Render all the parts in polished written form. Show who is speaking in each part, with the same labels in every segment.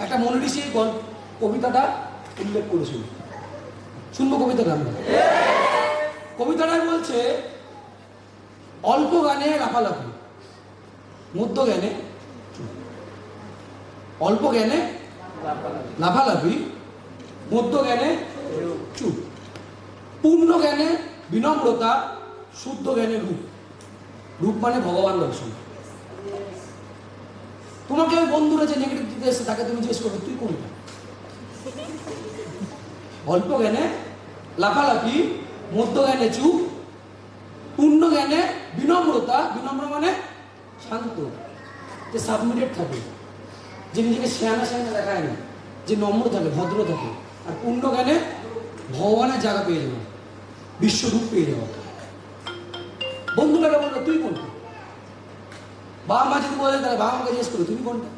Speaker 1: একটা মনীষী কবিতাটা উল্লেখ করেছিল, শুনবো কবিতাটা আমরা। কবিতাটাই বলছে, অল্প জ্ঞানে লাফালাফি, মধ্য জ্ঞানে চুপ। অল্প জ্ঞানে লাফালাফি, মধ্য জ্ঞানে চুপ। পূর্ণ জ্ঞানে বিনম্রতা, শুদ্ধ জ্ঞানে রূপ। রূপ মানে ভগবান দর্শন। তোমাকে ওই বন্ধুরা যে নেগেটিভ দিতে এসে তাকে তুমি জিজ্ঞেস করবে তুই কোনটা? অল্প জ্ঞানে লাফালাফি, মধ্য জ্ঞানে চুপ, পূর্ণ জ্ঞানে বিনম্রতা। বিনম্র মানে শান্ত, যে সাবমিটেড থাকে, যে নিজেকে সেয়ানা সেয়ানা দেখায় না, যে নম্র থাকে, ভদ্র থাকে। আর পূর্ণ জ্ঞানে ভগবানের জায়গা পেয়ে যাওয়া, বিশ্বরূপ পেয়ে যাওয়া। বন্ধুটাকে বললো তুই কোনটা? বাবা মা যদি বলে তাহলে বাবা মাকে জিজ্ঞেস করো তুমি কোনটা?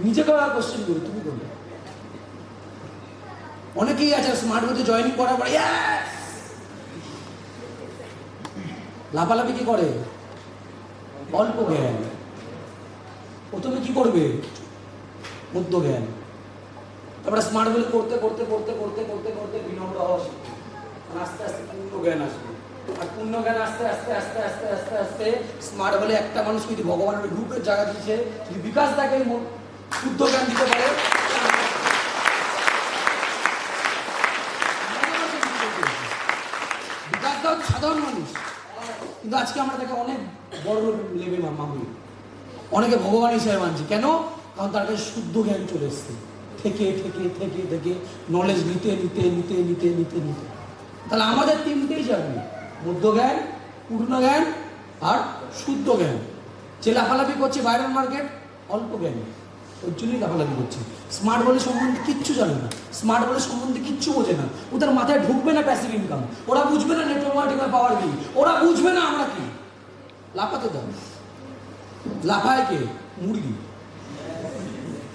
Speaker 1: নিজেকে কোশ্চেন করো তুমি কোনটা? অনেকেই আছে স্মার্ট বোর্ডে জয়েনিং করার পরে লাফালাফি কি করে? অল্প জ্ঞান। প্রথমে কি করবে? মধ্য জ্ঞান। তারপরে স্মার্ট বোর্ড করতে করতে করতে করতে করতে করতে বিনম্র হওয়া শিখবে, আস্তে আস্তে পূর্ণ জ্ঞান আসবে। আর পূর্ণ জ্ঞান আস্তে আস্তে আস্তে আস্তে আস্তে আস্তে স্মার্ট বলে একটা মানুষ যদি ভগবানের রূপের জায়গা দিচ্ছে, যদি বিকাশ তাকে শুদ্ধ জ্ঞান দিতে পারে, বিকাশটা হচ্ছে সাধারণ মানুষ। কিন্তু আজকে আমরা তাকে অনেক বড় লেভেল মানি, অনেকে ভগবান হিসেবে মানছি। কেন? কারণ তার কাছে শুদ্ধ জ্ঞান চলে এসছে, থেকে থেকে থেকে থেকে নলেজ নিতে নিতে নিতে নিতে নিতে নিতে। তাহলে আমাদের তিনটেই যাবে, মধ্য জ্ঞান, পূর্ণ জ্ঞান আর শুদ্ধ জ্ঞান। যে লাফালাফি করছে বাইরের মার্কেট, অল্প জ্ঞান, ওর জন্যই লাফালাফি করছে। স্মার্ট বলে সম্বন্ধে কিচ্ছু জানে না, স্মার্ট বলে সম্বন্ধে কিচ্ছু বোঝে না। ওদের মাথায় ঢুকবে না প্যাসিভ ইনকাম, ওরা বুঝবে না নেটওয়ার্ক মার্কেটিং পাওয়ার কি, ওরা বুঝবে না আমরা কি। লাফাতে দাও, লাফায় কে? মুরগি।